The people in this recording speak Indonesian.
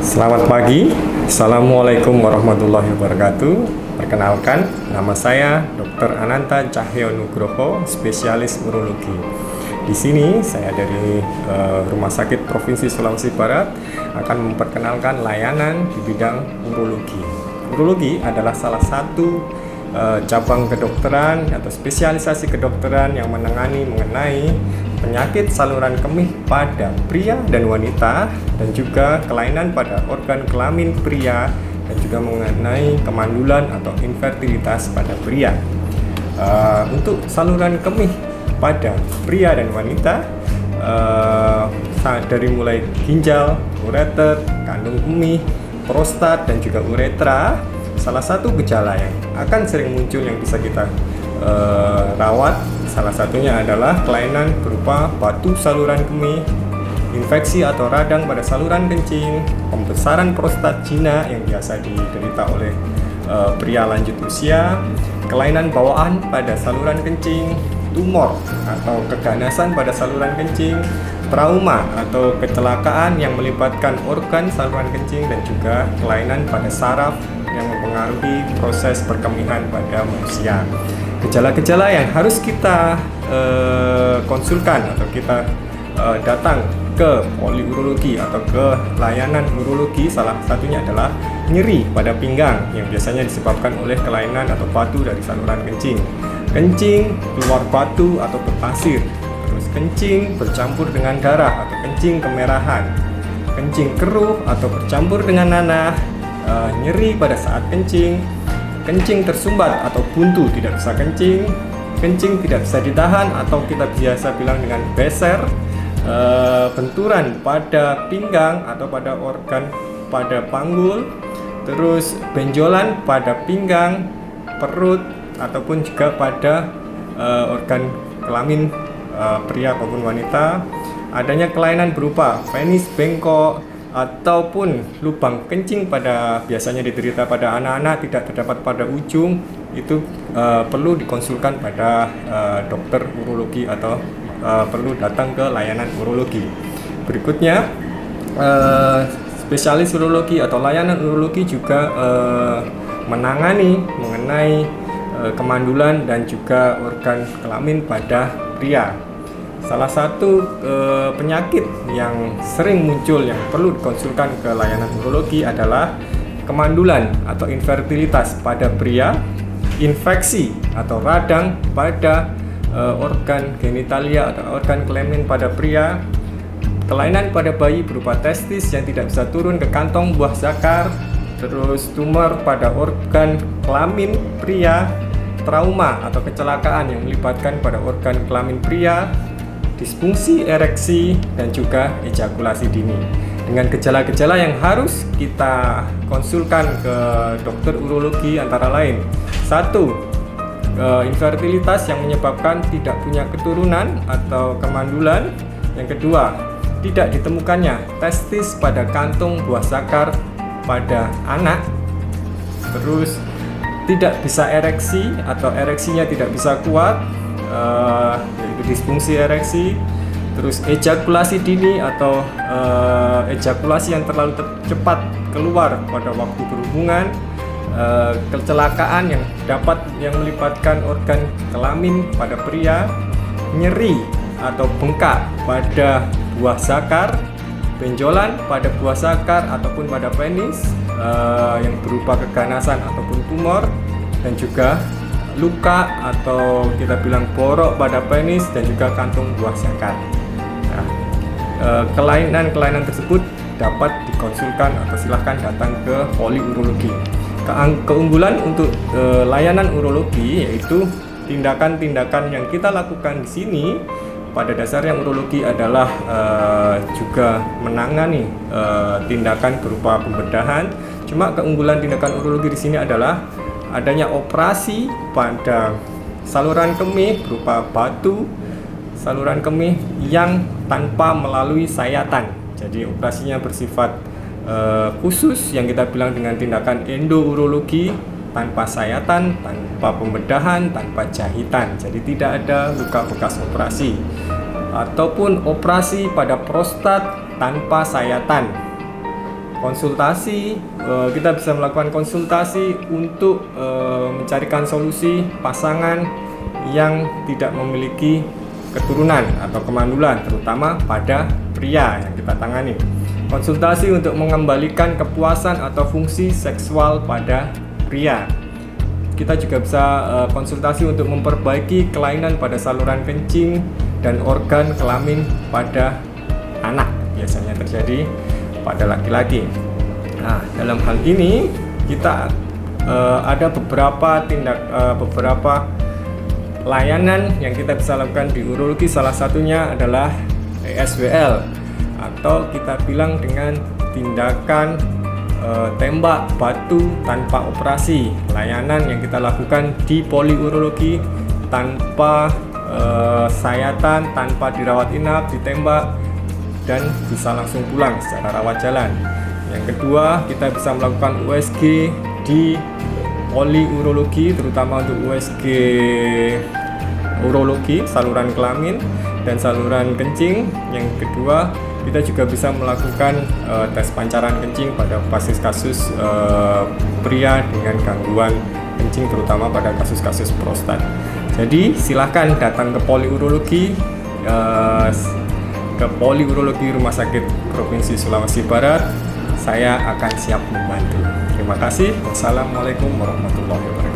Selamat pagi, Assalamualaikum warahmatullahi wabarakatuh. Perkenalkan, nama saya Dr. Ananta Cahyo Nugroho, spesialis urologi. Di sini saya dari Rumah Sakit Provinsi Sulawesi Barat akan memperkenalkan layanan di bidang urologi. Urologi adalah salah satu cabang kedokteran atau spesialisasi kedokteran yang mengenai penyakit saluran kemih pada pria dan wanita, dan juga kelainan pada organ kelamin pria, dan juga mengenai kemandulan atau infertilitas pada pria. Untuk saluran kemih pada pria dan wanita, dari mulai ginjal, ureter, kandung kemih, prostat, dan juga uretra, salah satu gejala yang akan sering muncul yang bisa kita rawat, salah satunya adalah kelainan berupa batu saluran kemih, infeksi atau radang pada saluran kencing, pembesaran prostat jina yang biasa diderita oleh pria lanjut usia, kelainan bawaan pada saluran kencing, tumor atau keganasan pada saluran kencing, trauma atau kecelakaan yang melibatkan organ saluran kencing, dan juga kelainan pada saraf yang mempengaruhi proses perkemihan pada manusia. Gejala-gejala yang harus kita konsulkan atau kita datang ke poliurologi atau ke layanan urologi, salah satunya adalah nyeri pada pinggang yang biasanya disebabkan oleh kelainan atau batu dari saluran kencing, kencing keluar batu atau berpasir, terus kencing bercampur dengan darah atau kencing kemerahan, kencing keruh atau bercampur dengan nanah, nyeri pada saat kencing, kencing tersumbat atau buntu tidak bisa kencing, kencing tidak bisa ditahan atau kita biasa bilang dengan beser, benturan pada pinggang atau pada organ pada panggul, terus benjolan pada pinggang, perut, ataupun juga pada organ kelamin pria maupun wanita. Adanya kelainan berupa penis bengkok ataupun lubang kencing pada biasanya diderita pada anak-anak tidak terdapat pada ujung, itu perlu dikonsulkan pada dokter urologi atau perlu datang ke layanan urologi. Berikutnya, spesialis urologi atau layanan urologi juga menangani mengenai kemandulan dan juga organ kelamin pada pria. Salah satu penyakit yang sering muncul yang perlu dikonsulkan ke layanan urologi adalah kemandulan atau infertilitas pada pria, infeksi atau radang pada organ genitalia atau organ kelamin pada pria, kelainan pada bayi berupa testis yang tidak bisa turun ke kantong buah zakar, terus tumor pada organ kelamin pria, trauma atau kecelakaan yang melibatkan pada organ kelamin pria, disfungsi ereksi, dan juga ejakulasi dini. Dengan gejala-gejala yang harus kita konsulkan ke dokter urologi antara lain: 1. Infertilitas yang menyebabkan tidak punya keturunan atau kemandulan. Yang kedua, tidak ditemukannya testis pada kantung buah zakar pada anak. Terus tidak bisa ereksi atau ereksinya tidak bisa kuat, yaitu disfungsi ereksi. Terus ejakulasi dini atau ejakulasi yang terlalu cepat keluar pada waktu berhubungan, kecelakaan yang melibatkan organ kelamin pada pria, nyeri atau bengkak pada buah zakar, benjolan pada buah zakar ataupun pada penis yang berupa keganasan ataupun tumor, dan juga luka atau kita bilang borok pada penis dan juga kantung buah zakar. Nah, kelainan-kelainan tersebut dapat dikonsulkan atau silahkan datang ke poliurologi. Keunggulan untuk layanan urologi yaitu tindakan-tindakan yang kita lakukan di sini. Pada dasarnya urologi adalah juga menangani tindakan berupa pembedahan. Cuma keunggulan tindakan urologi di sini adalah adanya operasi pada saluran kemih berupa batu saluran kemih yang tanpa melalui sayatan. Jadi operasinya bersifat khusus yang kita bilang dengan tindakan endourologi, tanpa sayatan, tanpa pembedahan, tanpa jahitan. Jadi tidak ada luka bekas operasi. Ataupun operasi pada prostat tanpa sayatan. konsultasi, kita bisa melakukan konsultasi untuk mencarikan solusi pasangan yang tidak memiliki keturunan atau kemandulan, terutama pada pria yang kita tangani. Konsultasi untuk mengembalikan kepuasan atau fungsi seksual pada pria. Kita juga bisa konsultasi untuk memperbaiki kelainan pada saluran kencing dan organ kelamin pada anak, biasanya terjadi pada laki-laki. Nah, dalam hal ini kita ada beberapa layanan yang kita bisa lakukan di urologi. Salah satunya adalah ESWL atau kita bilang dengan tindakan tembak batu tanpa operasi. Layanan yang kita lakukan di poliurologi tanpa sayatan, tanpa dirawat inap, ditembak dan bisa langsung pulang secara rawat jalan. Yang kedua, kita bisa melakukan USG di poliurologi, terutama untuk USG urologi, saluran kelamin dan saluran kencing. Yang kedua, kita juga bisa melakukan tes pancaran kencing pada kasus-kasus pria dengan gangguan kencing, terutama pada kasus-kasus prostat. Jadi silahkan datang ke poliurologi, Rumah Sakit Provinsi Sulawesi Barat. Saya akan siap membantu. Terima kasih. Wassalamualaikum warahmatullahi wabarakatuh.